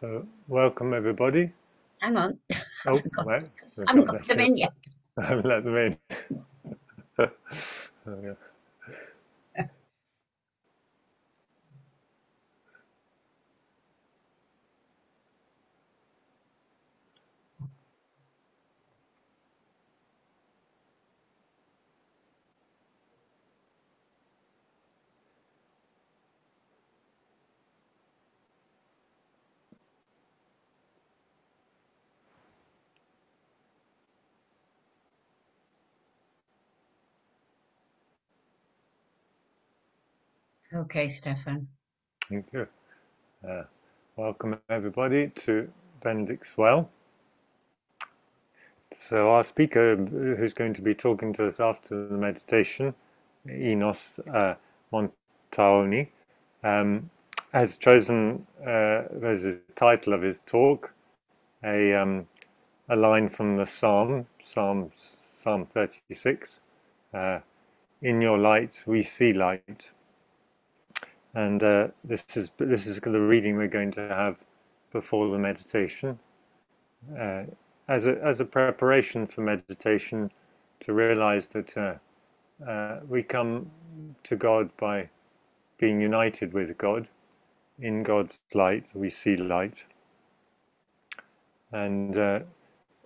So, welcome everybody. Hang on. Oh, I we've haven't got got that them in yet. I haven't let them in. Oh, yeah. Okay, Stefan. Thank you. Uh, Welcome everybody to Benedict Well. So, our speaker, who's going to be talking to us after the meditation, Enos Montaoni, has chosen as the title of his talk a line from the Psalm 36. In your light, we see light. And this is the reading we're going to have before the meditation, as a preparation for meditation, to realize that we come to God by being united with God. In God's light, we see light, and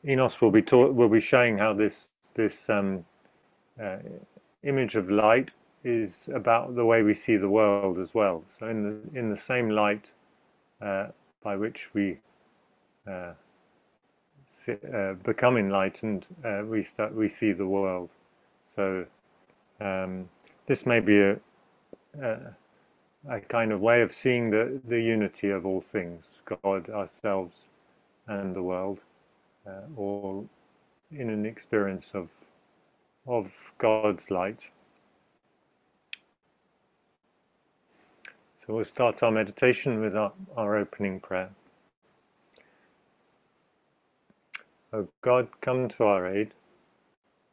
Enos will be showing how this uh, image of light is about the way we see the world as well. So in the same light by which we uh, become enlightened, we see the world. So this may be a, a kind of way of seeing the unity of all things, God, ourselves, and the world, all in an experience of God's light. So we'll start our meditation with our opening prayer. O God, come to our aid.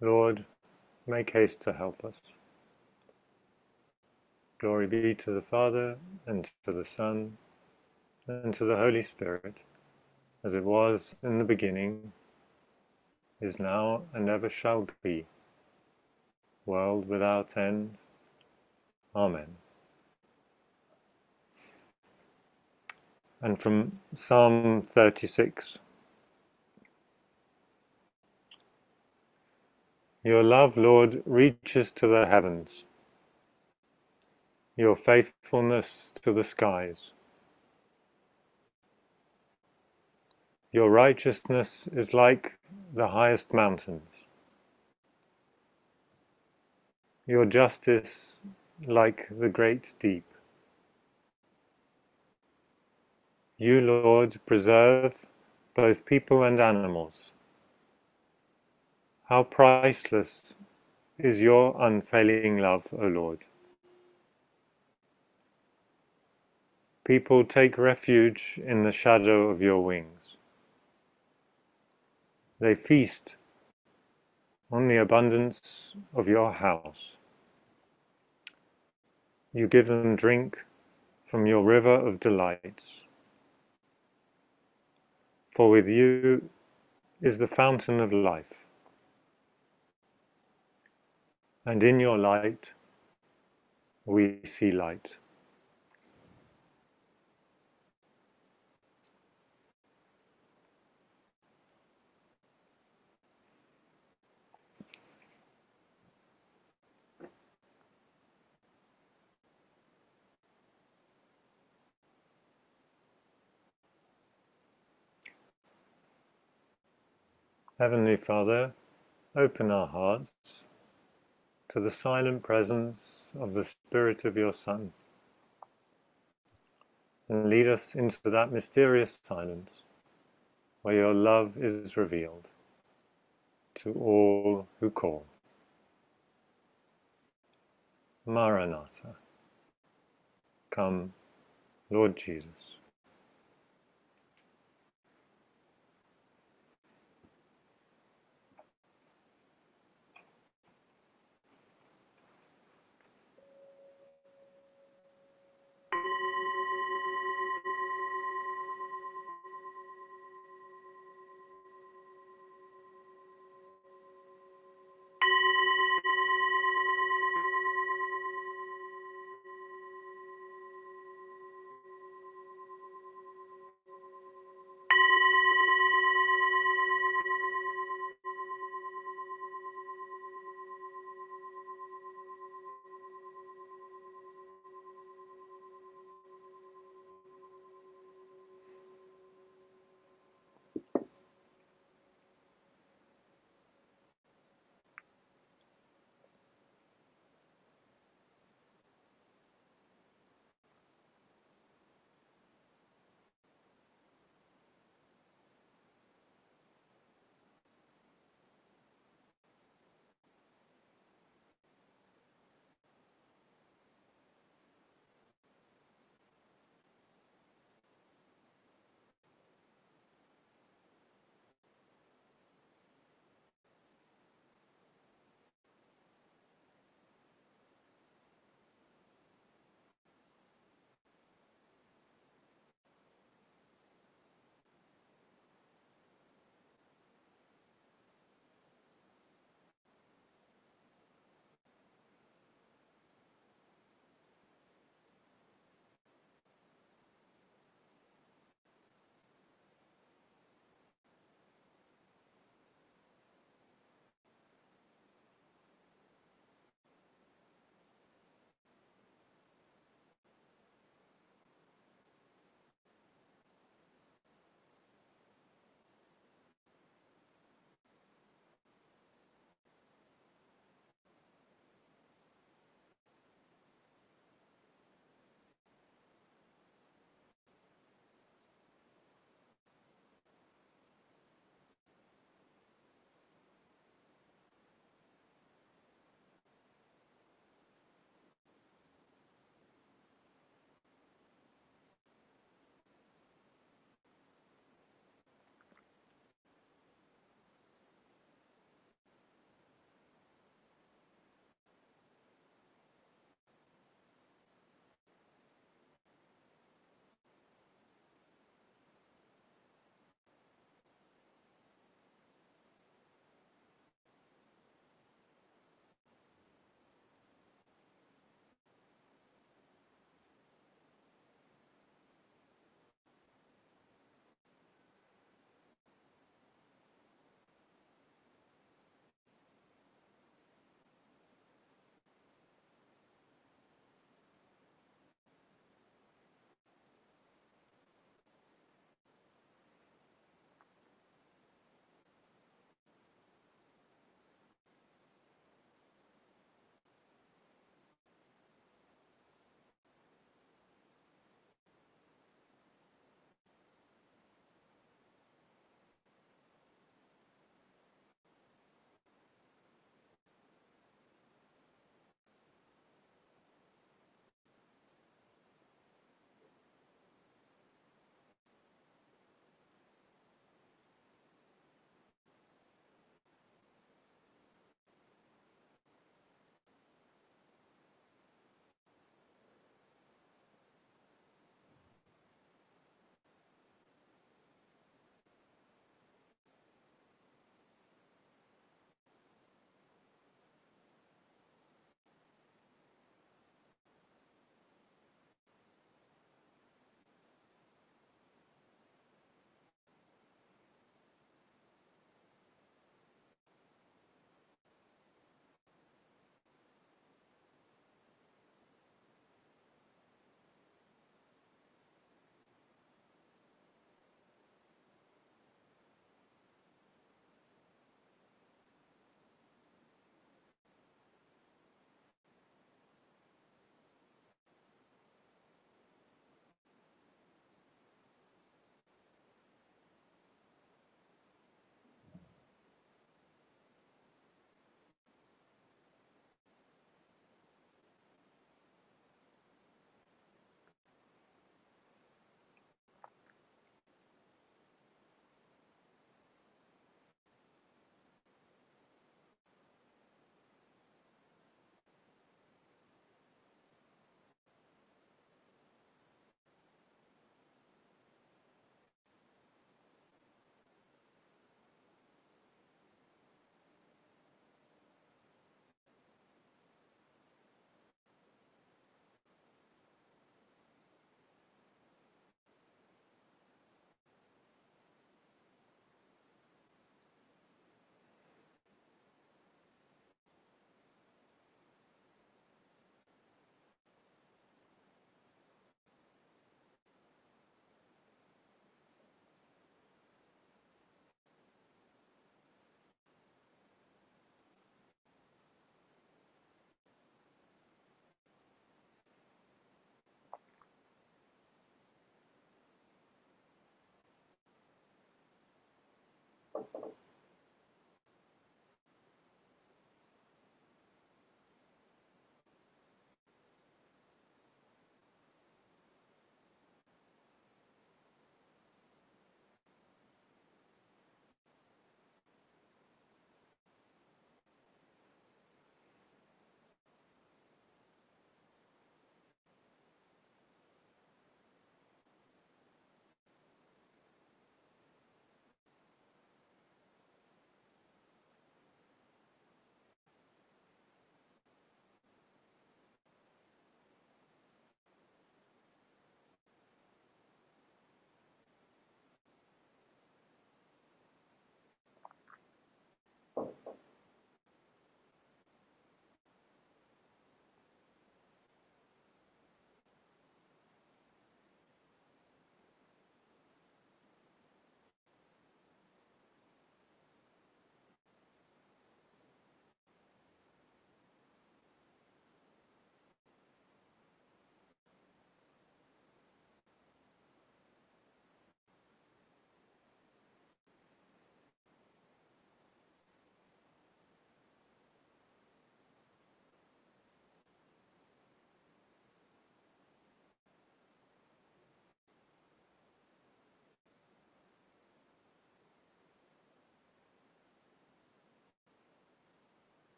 Lord, make haste to help us. Glory be to the Father, and to the Son, and to the Holy Spirit, as it was in the beginning, is now, and ever shall be, world without end. Amen. And from Psalm 36. Your love, Lord, reaches to the heavens, your faithfulness to the skies. Your righteousness is like the highest mountains, your justice like the great deep. You, Lord, preserve both people and animals. How priceless is your unfailing love, O Lord. People take refuge in the shadow of your wings. They feast on the abundance of your house. You give them drink from your river of delights. For with you is the fountain of life, and in your light we see light. Heavenly Father, open our hearts to the silent presence of the Spirit of your Son, and lead us into that mysterious silence where your love is revealed to all who call. Maranatha. Come, Lord Jesus.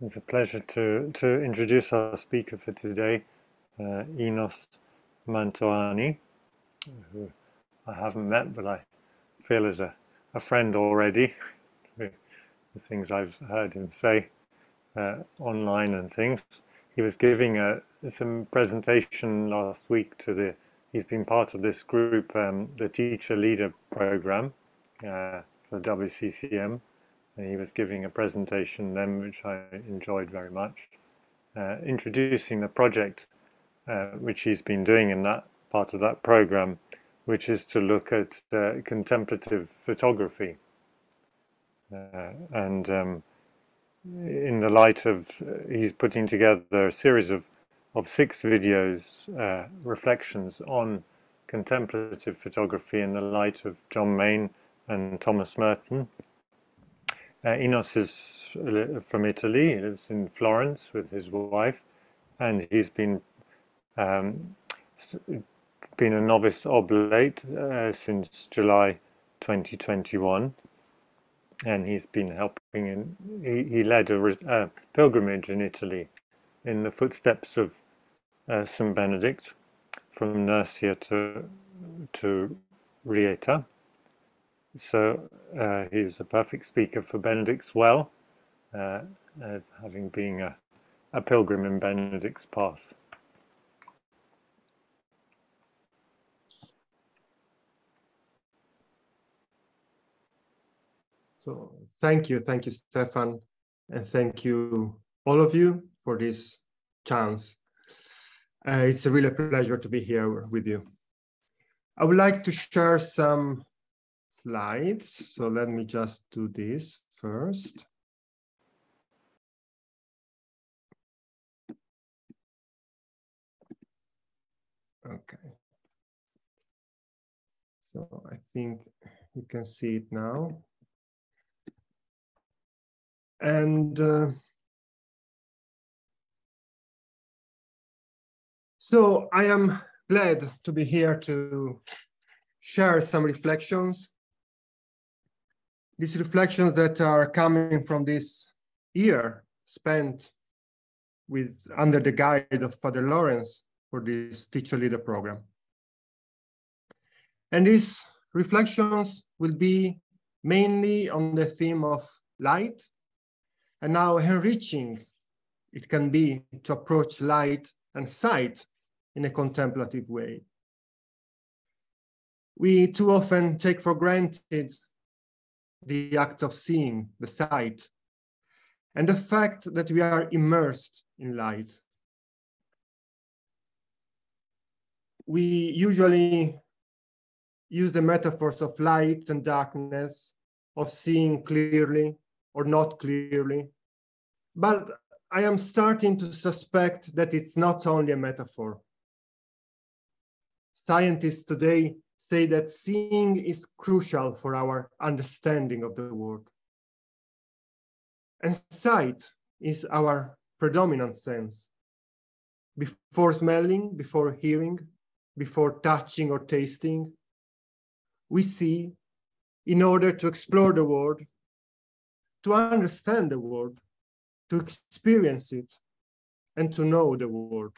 It's a pleasure to introduce our speaker for today, Enos Mantoani, who I haven't met, but I feel as a friend already, the things I've heard him say online and things. He was giving some presentation last week he's been part of this group, the Teacher Leader Program for WCCM. And he was giving a presentation then, which I enjoyed very much, introducing the project which he's been doing in that part of that program, which is to look at contemplative photography. And in the light of, he's putting together a series of 6 videos, reflections on contemplative photography in the light of John Mayne and Thomas Merton. Enos is from Italy. He lives in Florence with his wife, and he's been a novice oblate since July 2021, and he's been helping he led a pilgrimage in Italy in the footsteps of St. Benedict from Nursia to Rieta. So he's a perfect speaker for Benedict's Well, having been a pilgrim in Benedict's path. So thank you, Stefan, and thank you all of you for this chance. It's a really pleasure to be here with you. I would like to share some slides. So let me just do this first. Okay. So I think you can see it now. And so I am glad to be here to share some reflections. These reflections that are coming from this year spent under the guide of Father Lawrence for this Teacher Leader Program. And these reflections will be mainly on the theme of light and how enriching it can be to approach light and sight in a contemplative way. We too often take for granted the act of seeing, the sight, and the fact that we are immersed in light. We usually use the metaphors of light and darkness, of seeing clearly or not clearly. But I am starting to suspect that it's not only a metaphor. Scientists today say that seeing is crucial for our understanding of the world. And sight is our predominant sense. Before smelling, before hearing, before touching or tasting, we see in order to explore the world, to understand the world, to experience it, and to know the world.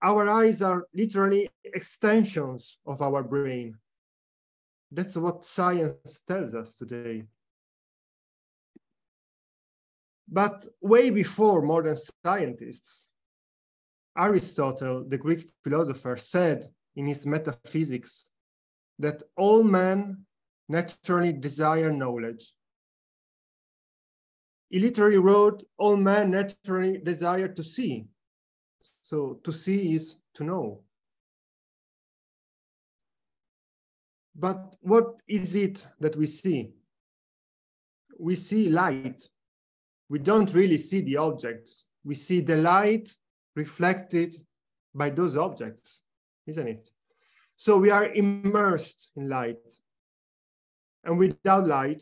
Our eyes are literally extensions of our brain. That's what science tells us today. But way before modern scientists, Aristotle, the Greek philosopher, said in his Metaphysics that all men naturally desire knowledge. He literally wrote, all men naturally desire to see. So to see is to know. But what is it that we see? We see light. We don't really see the objects. We see the light reflected by those objects, isn't it? So we are immersed in light. And without light,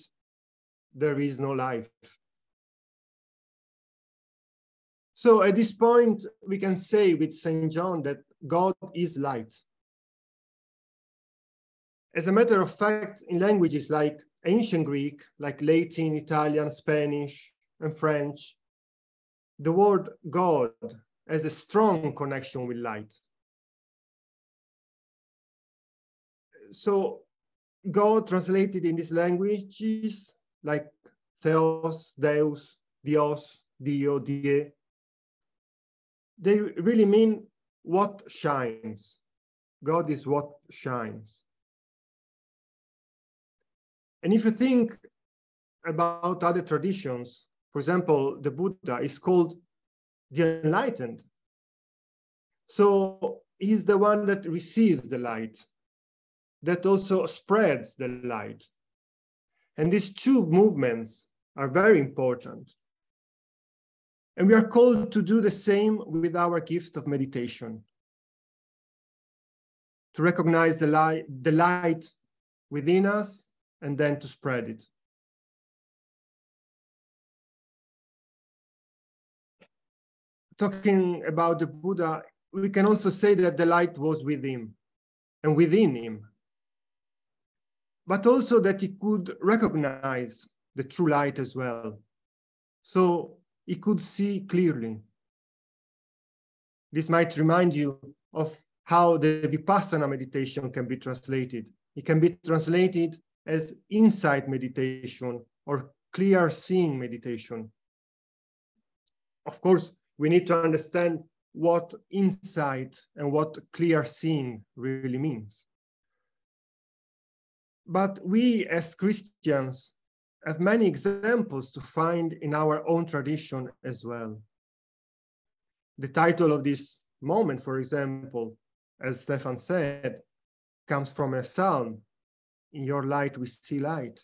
there is no life. So at this point, we can say with St. John that God is light. As a matter of fact, in languages like ancient Greek, like Latin, Italian, Spanish, and French, the word God has a strong connection with light. So God translated in these languages like Theos, Deus, Dios, Dio, Die, they really mean what shines. God is what shines. And if you think about other traditions, for example, the Buddha is called the enlightened. So he's the one that receives the light, that also spreads the light. And these two movements are very important. And we are called to do the same with our gift of meditation, to recognize the light within us and then to spread it. Talking about the Buddha, we can also say that the light was with him and within him, but also that he could recognize the true light as well. So he could see clearly. This might remind you of how the Vipassana meditation can be translated. It can be translated as insight meditation or clear seeing meditation. Of course, we need to understand what insight and what clear seeing really means. But we as Christians have many examples to find in our own tradition as well. The title of this moment, for example, as Stefan said, comes from a psalm. In your light we see light.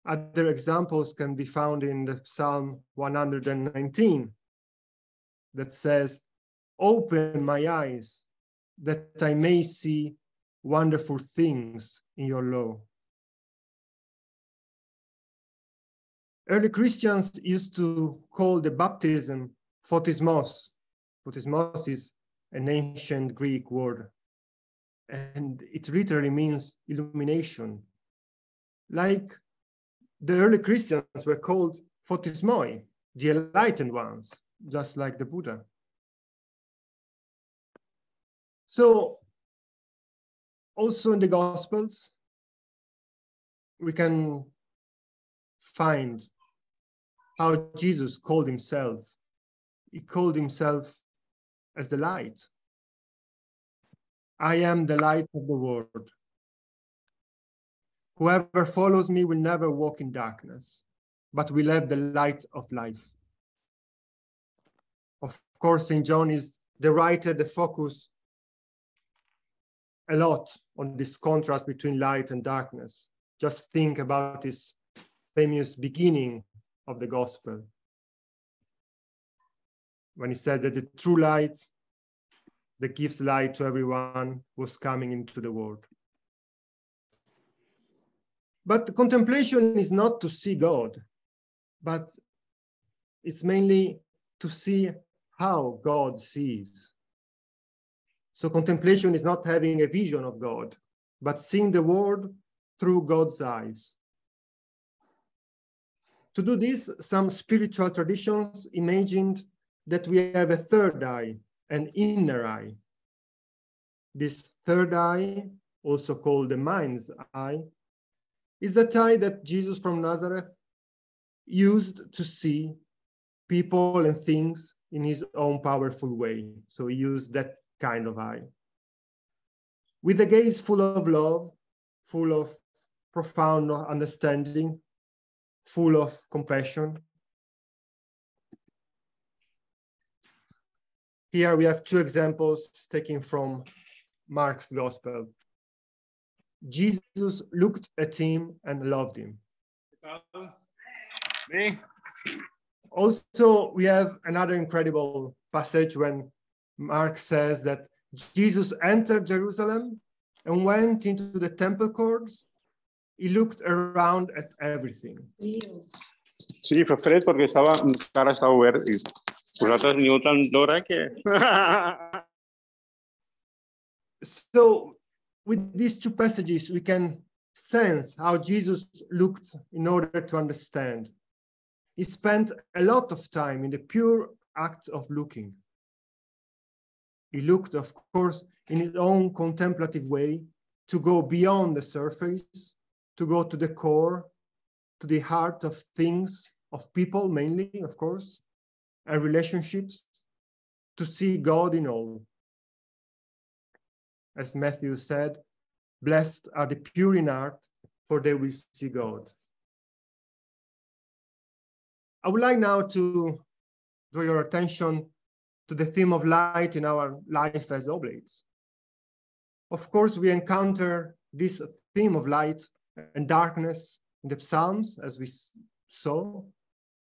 Other examples can be found in the Psalm 119 that says, "Open my eyes that I may see wonderful things in your law." Early Christians used to call the baptism photismos. Photismos is an ancient Greek word, and it literally means illumination. Like the early Christians were called photismoi, the enlightened ones, just like the Buddha. So also in the Gospels, we can find how Jesus called himself. He called himself as the light. I am the light of the world. Whoever follows me will never walk in darkness, but will have the light of life. Of course, St. John is the writer that focuses a lot on this contrast between light and darkness. Just think about his famous beginning of the gospel, when he said that the true light that gives light to everyone was coming into the world. But contemplation is not to see God, but it's mainly to see how God sees. So contemplation is not having a vision of God, but seeing the world through God's eyes. To do this, some spiritual traditions imagined that we have a third eye, an inner eye. This third eye, also called the mind's eye, is the eye that Jesus from Nazareth used to see people and things in his own powerful way. So he used that kind of eye. With a gaze full of love, full of profound understanding, full of compassion. Here we have two examples taken from Mark's Gospel. Jesus looked at him and loved him. Me? Also, we have another incredible passage when Mark says that Jesus entered Jerusalem and went into the temple courts. He looked around at everything. Sí, fa fred perquè encara estava obert i vosaltres n'hi heu tant d'hora que... So with these two passages, we can sense how Jesus looked in order to understand. He spent a lot of time in the pure act of looking. He looked, of course, in his own contemplative way, to go beyond the surface, to go to the core, to the heart of things, of people mainly, of course, and relationships, to see God in all. As Matthew said, blessed are the pure in heart, for they will see God. I would like now to draw your attention to the theme of light in our life as oblates. Of course, we encounter this theme of light and darkness in the Psalms, as we saw.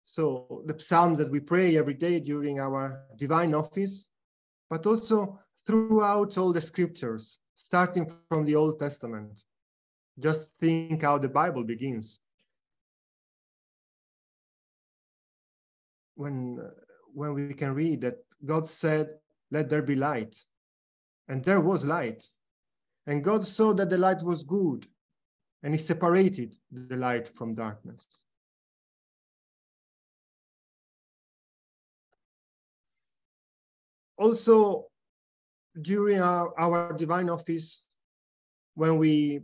So the Psalms that we pray every day during our divine office, but also throughout all the scriptures, starting from the Old Testament. Just think how the Bible begins. When we can read that God said, "Let there be light," and there was light. And God saw that the light was good, and he separated the light from darkness. Also, during our divine office, when we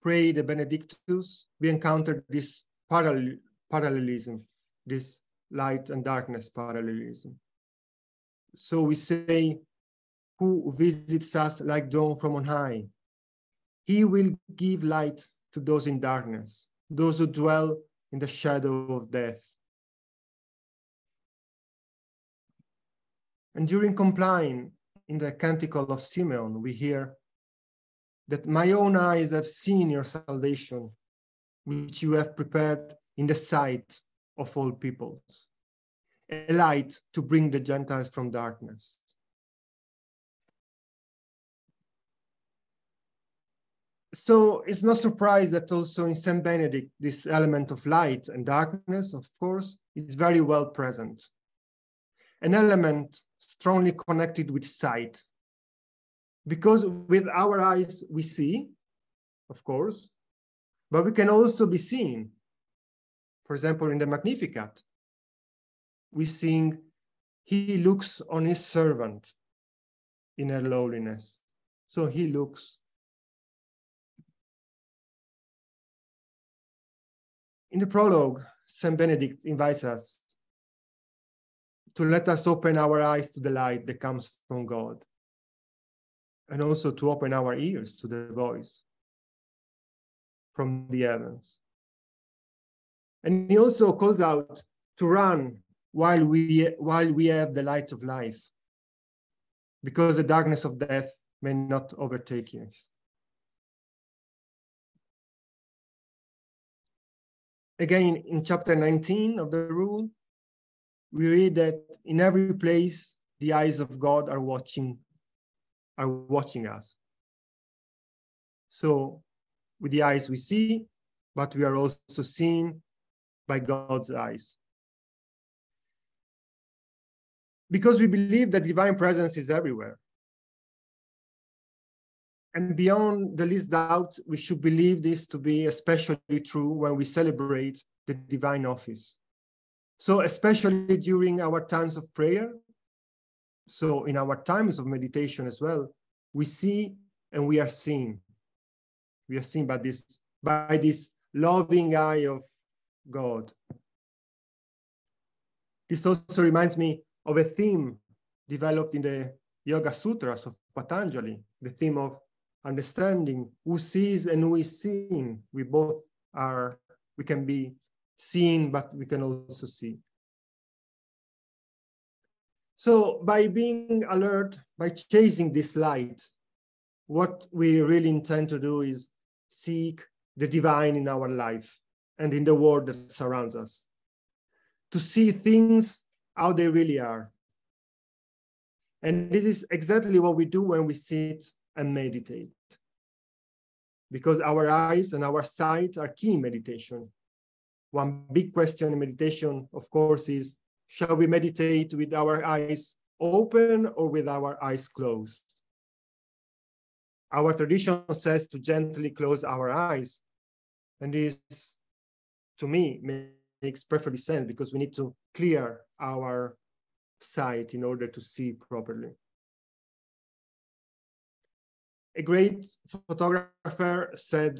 pray the Benedictus, we encounter this parallelism, this light and darkness parallelism. So we say, "Who visits us like dawn from on high? He will give light to those in darkness, those who dwell in the shadow of death." And during compline, in the Canticle of Simeon, we hear that "My own eyes have seen your salvation, which you have prepared in the sight of all peoples, a light to bring the Gentiles from darkness." So it's no surprise that also in Saint Benedict, this element of light and darkness, of course, is very well present. An element strongly connected with sight. Because with our eyes we see, of course, but we can also be seen. For example, in the Magnificat, we sing, "He looks on his servant in her lowliness." So he looks. In the prologue, Saint Benedict invites us to let us open our eyes to the light that comes from God, and also to open our ears to the voice from the heavens. And he also calls out to run while we have the light of life, because the darkness of death may not overtake us. Again, in chapter 19 of the rule, we read that in every place the eyes of God are watching us. So with the eyes we see, but we are also seen by God's eyes. Because we believe that divine presence is everywhere. And beyond the least doubt, we should believe this to be especially true when we celebrate the divine office. So especially during our times of prayer, so in our times of meditation as well, we see and we are seen. We are seen by this loving eye of God. This also reminds me of a theme developed in the Yoga Sutras of Patanjali, the theme of understanding who sees and who is seen. We can be seen, but we can also see. So by being alert, by chasing this light, what we really intend to do is seek the divine in our life and in the world that surrounds us, to see things how they really are. And this is exactly what we do when we sit and meditate, because our eyes and our sight are key in meditation. One big question in meditation, of course, is, shall we meditate with our eyes open or with our eyes closed? our tradition says to gently close our eyes. And this, to me, makes perfectly sense because we need to clear our sight in order to see properly. A great photographer said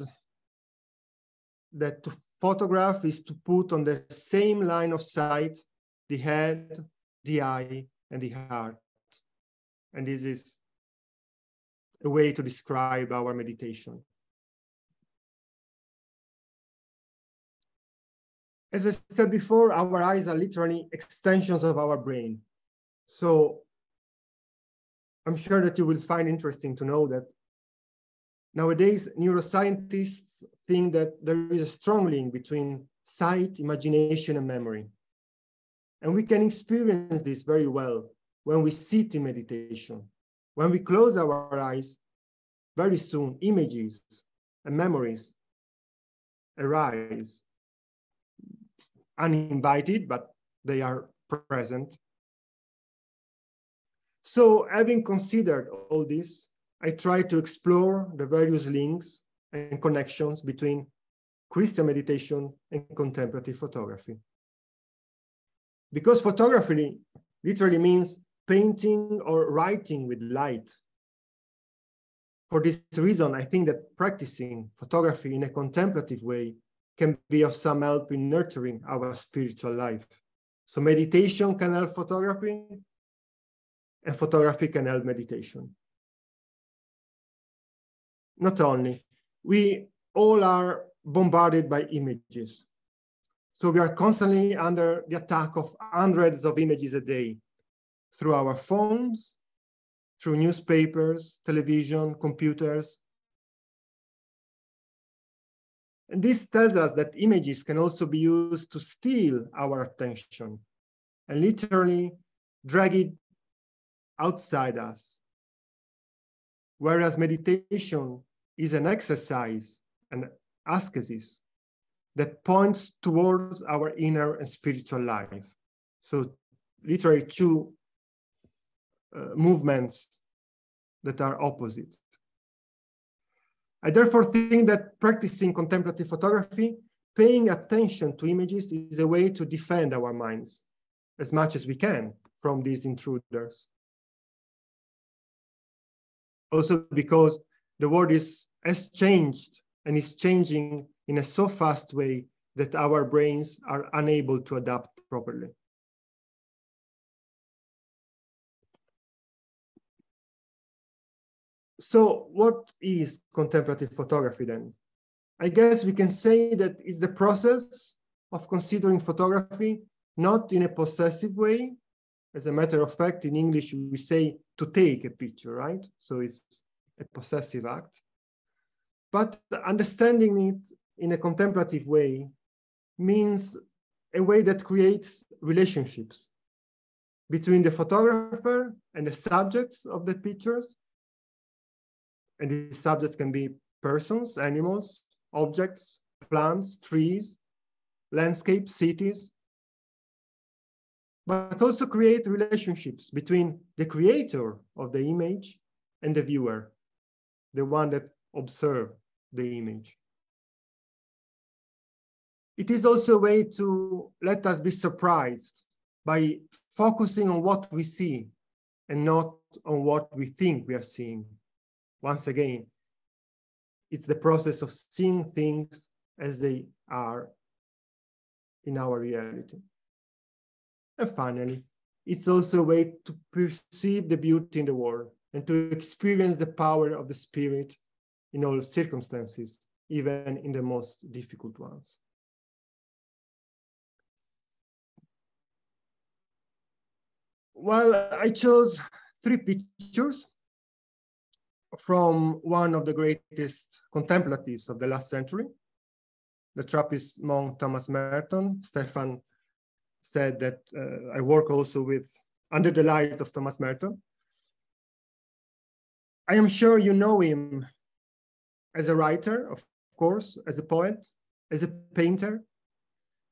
that to photograph is to put on the same line of sight the head, the eye, and the heart. And this is a way to describe our meditation. As I said before, our eyes are literally extensions of our brain. So I'm sure that you will find interesting to know that nowadays, neuroscientists think that there is a strong link between sight, imagination, and memory. And we can experience this very well when we sit in meditation. When we close our eyes, very soon images and memories arise. Uninvited, but they are present. So having considered all this, I try to explore the various links and connections between Christian meditation and contemplative photography. Because photography literally means painting or writing with light. For this reason, I think that practicing photography in a contemplative way can be of some help in nurturing our spiritual life. So meditation can help photography, and photography can help meditation. Not only, we all are bombarded by images. So we are constantly under the attack of hundreds of images a day through our phones, through newspapers, television, computers. And this tells us that images can also be used to steal our attention and literally drag it outside us. Whereas meditation is an exercise, an ascesis that points towards our inner and spiritual life. So literally two movements that are opposite. I therefore think that practicing contemplative photography, paying attention to images, is a way to defend our minds as much as we can from these intruders. Also because the world has changed and is changing in a so fast way that our brains are unable to adapt properly. So what is contemplative photography then? I guess we can say that it's the process of considering photography not in a possessive way. As a matter of fact, in English, we say to take a picture, right? So it's a possessive act. But understanding it in a contemplative way means a way that creates relationships between the photographer and the subjects of the pictures. And these subjects can be persons, animals, objects, plants, trees, landscapes, cities, but also create relationships between the creator of the image and the viewer, the one that observes the image. It is also a way to let us be surprised by focusing on what we see and not on what we think we are seeing. Once again, it's the process of seeing things as they are in our reality. And finally, it's also a way to perceive the beauty in the world and to experience the power of the spirit in all circumstances, even in the most difficult ones. Well, I chose 3 pictures from one of the greatest contemplatives of the last century, the Trappist monk Thomas Merton. Stefan said that I work also with Under the Light of Thomas Merton. I am sure you know him as a writer, of course, as a poet, as a painter,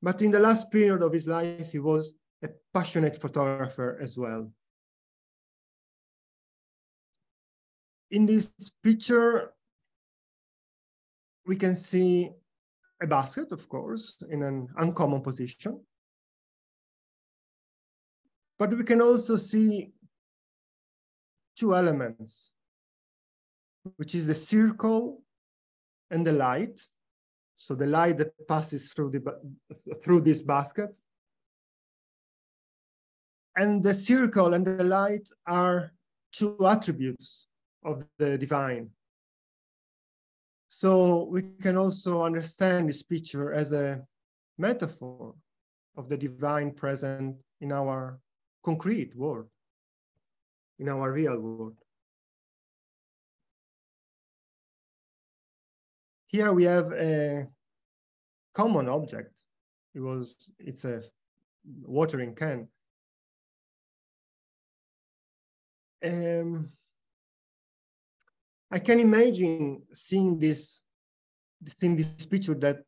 but in the last period of his life, he was a passionate photographer as well. In this picture, we can see a basket, of course, in an uncommon position. But we can also see two elements, which is the circle and the light. So the light that passes through this basket. And the circle and the light are two attributes of the divine. So we can also understand this picture as a metaphor of the divine present in our concrete world, in our real world. Here we have a common object. It's a watering can. I can imagine seeing this picture that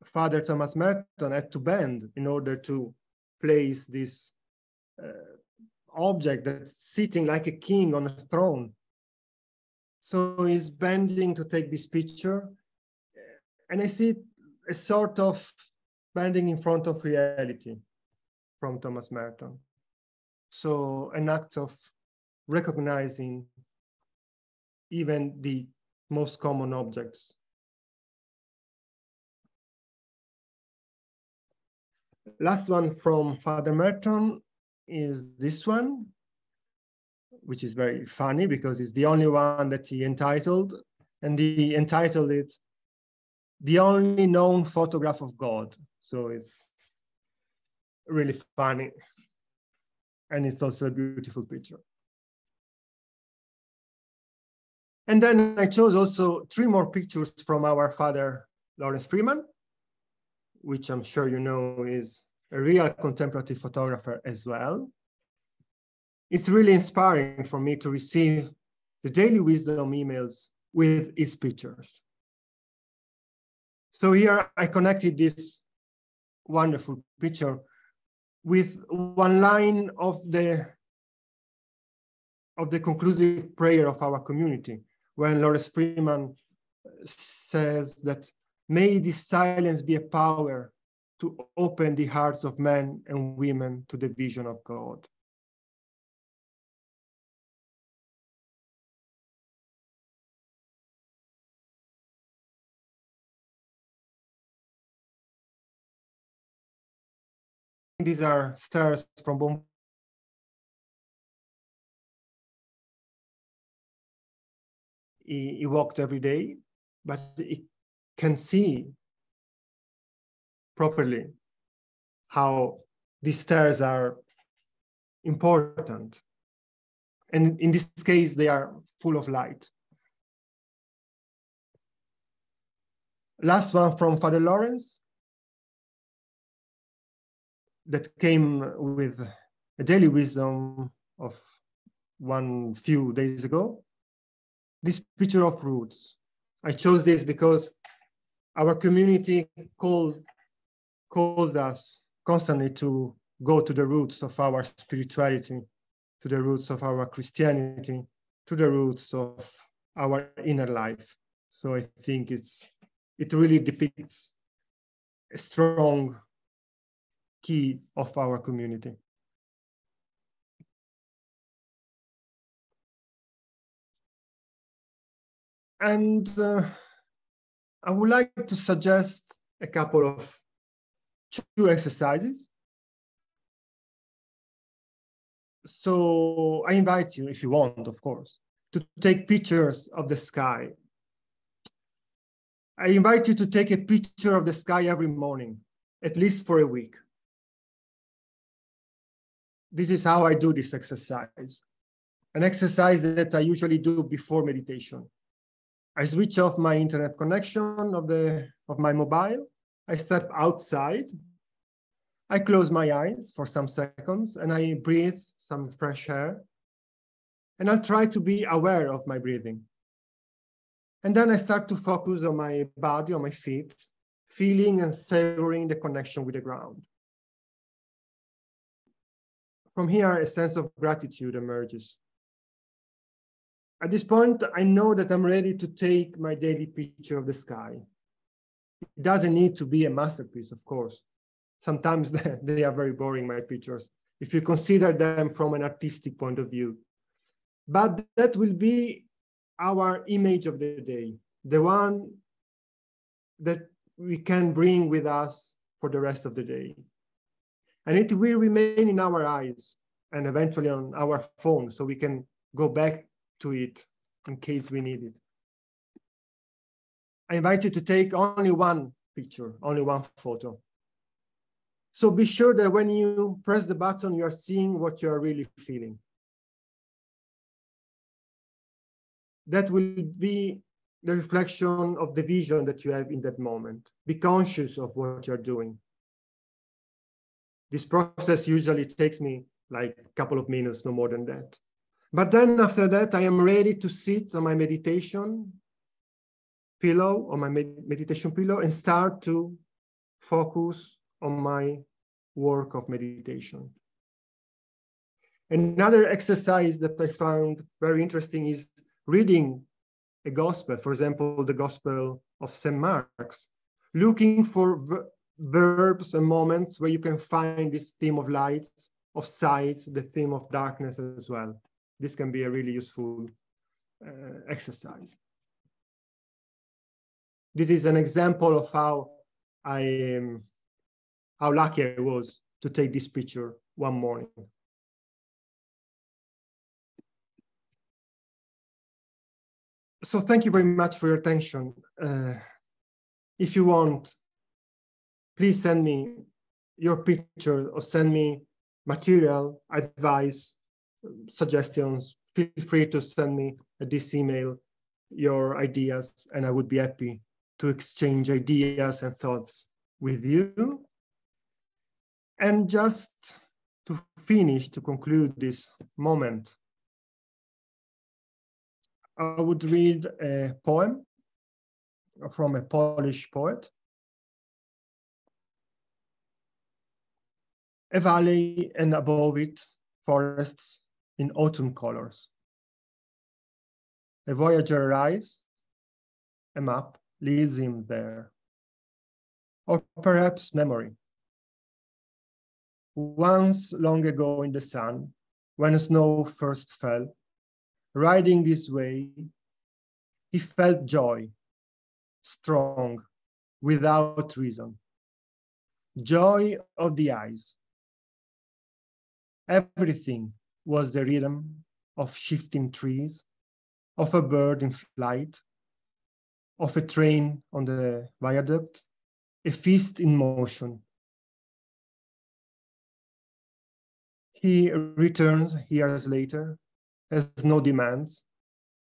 Father Thomas Merton had to bend in order to place this object that's sitting like a king on a throne. So he's bending to take this picture, and I see a sort of bending in front of reality from Thomas Merton. So an act of recognizing even the most common objects. Last one from Father Merton is this one, which is very funny because it's the only one that he entitled, and he entitled it "The Only Known Photograph of God." So it's really funny, and it's also a beautiful picture. And then I chose also 3 more pictures from our Father Lawrence Freeman, which I'm sure you know is a real contemplative photographer as well. It's really inspiring for me to receive the daily wisdom emails with his pictures. So here I connected this wonderful picture with one line of the conclusive prayer of our community, when Lawrence Freeman says that, "May this silence be a power to open the hearts of men and women to the vision of God." These are stairs from Bombay. He walked every day, but he can see properly how these stairs are important. And in this case, they are full of light. Last one from Father Lawrence, that came with a daily wisdom of few days ago. This picture of roots. I chose this because our community calls us constantly to go to the roots of our spirituality, to the roots of our Christianity, to the roots of our inner life. So I think it really depicts a strong key of our community. And I would like to suggest a couple of 2 exercises. So I invite you, if you want, of course, to take pictures of the sky. I invite you to take a picture of the sky every morning, at least for a week. This is how I do this exercise, an exercise that I usually do before meditation. I switch off my internet connection of my mobile. I step outside. I close my eyes for some seconds and I breathe some fresh air. And I'll try to be aware of my breathing. And then I start to focus on my body, on my feet, feeling and savoring the connection with the ground. From here, a sense of gratitude emerges. At this point, I know that I'm ready to take my daily picture of the sky. It doesn't need to be a masterpiece, of course. Sometimes they are very boring, my pictures, if you consider them from an artistic point of view. But that will be our image of the day, the one that we can bring with us for the rest of the day. And it will remain in our eyes and eventually on our phone, so we can go back to it in case we need it. I invite you to take only one picture, only one photo. So be sure that when you press the button, you are seeing what you are really feeling. That will be the reflection of the vision that you have in that moment. Be conscious of what you're doing. This process usually takes me like a couple of minutes, no more than that. But then after that, I am ready to sit on my meditation pillow, on my meditation pillow, and start to focus on my work of meditation. Another exercise that I found very interesting is reading a gospel, for example, the Gospel of St. Mark's, looking for verbs and moments where you can find this theme of light, of sight, the theme of darkness as well. This can be a really useful exercise. This is an example of how lucky I was to take this picture one morning. So thank you very much for your attention. If you want, please send me your picture or send me material, advice, suggestions. Feel free to send me at this email your ideas, and I would be happy to exchange ideas and thoughts with you. And just to finish, to conclude this moment, I would read a poem from a Polish poet. A valley, and above it, forests in autumn colors. A voyager arrives, a map leads him there. Or perhaps memory. Once long ago in the sun, when snow first fell, riding this way, he felt joy, strong, without reason. Joy of the eyes. Everything was the rhythm of shifting trees, of a bird in flight, of a train on the viaduct, a feast in motion. He returns years later, has no demands.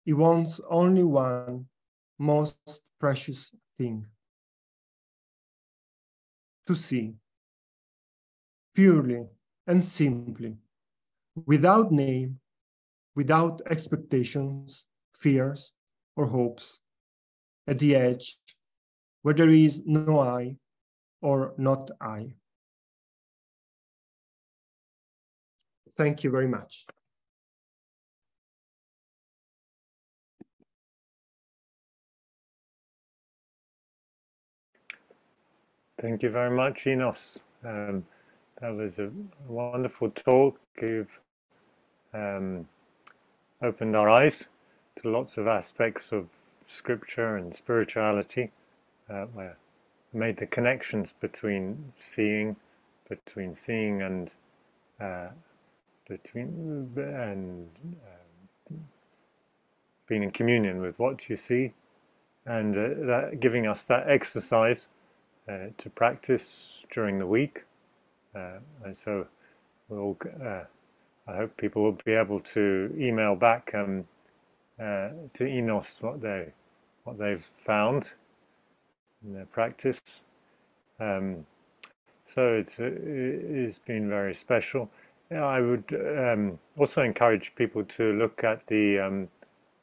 He wants only one most precious thing: to see, purely and simply, without name, without expectations, fears, or hopes, at the edge, where there is no I or not I. Thank you very much. Thank you very much, Enos. That was a wonderful talk. You've opened our eyes to lots of aspects of scripture and spirituality. Where made the connections between seeing and being in communion with what you see, and that giving us that exercise to practice during the week. And so we'll, I hope people will be able to email back to Enos what they've found in their practice. So it's been very special. I would also encourage people to look at the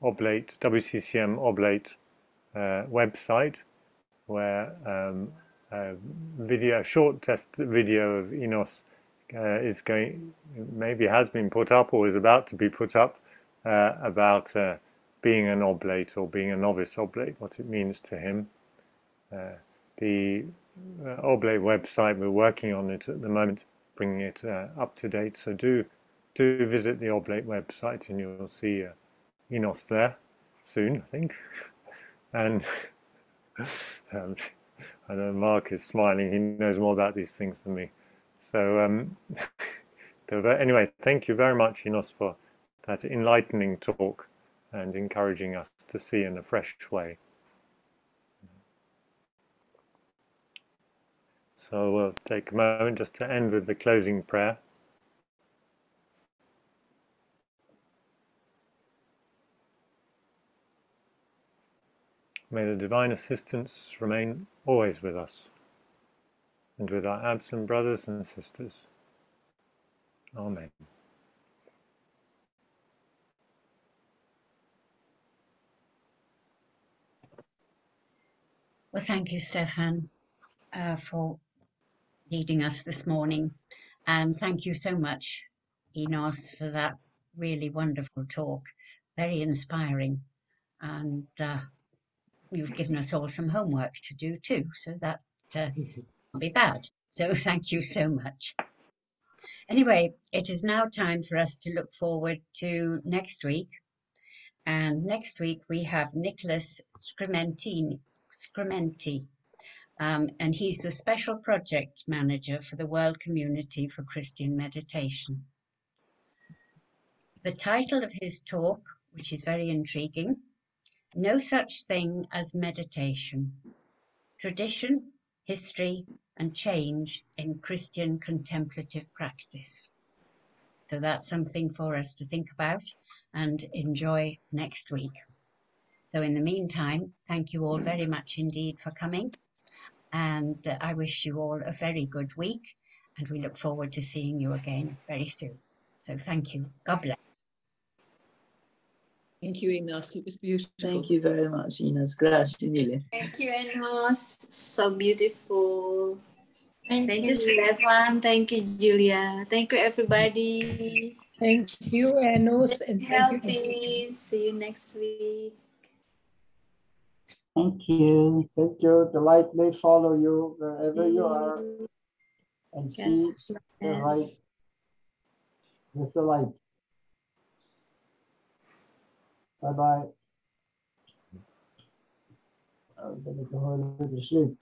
Oblate WCCM Oblate website, where a short test video of Enos maybe has been put up or is about to be put up about being an oblate or being a novice oblate, what it means to him. The oblate website, we're working on it at the moment, bringing it up to date. So do visit the oblate website, and you'll see Enos there soon, I think. And I know Mark is smiling. He knows more about these things than me. So anyway, thank you very much, Enos, for that enlightening talk and encouraging us to see in a fresh way. So we'll take a moment just to end with the closing prayer. May the divine assistance remain always with us and with our absent brothers and sisters. Amen. Well, thank you, Stefan, for leading us this morning. And thank you so much, Enos, for that really wonderful talk. Very inspiring. And you've given us all some homework to do too, so that can't be bad. So thank you so much. Anyway, it is now time for us to look forward to next week. And next week we have Nicholas Scrimenti, and he's the Special Project Manager for the World Community for Christian Meditation. The title of his talk, which is very intriguing, No Such Thing as Meditation, Tradition, History and Change in Christian Contemplative Practice. So that's something for us to think about and enjoy next week. So in the meantime, thank you all very much indeed for coming. And I wish you all a very good week. And we look forward to seeing you again very soon. So thank you. God bless. Thank you, Enos. It was beautiful. Thank you very much, Enos. Grazie mille. Thank you, Enos. So beautiful. Thank Thank you. you, Stefan. Thank you, Julia. Thank you, everybody. Thank you, Enos, Stay and thank you. healthy. See you next week. Thank you. Thank you. The light may follow you wherever you are, and see the light with the light. Bye-bye. Ben ik nog even sleep.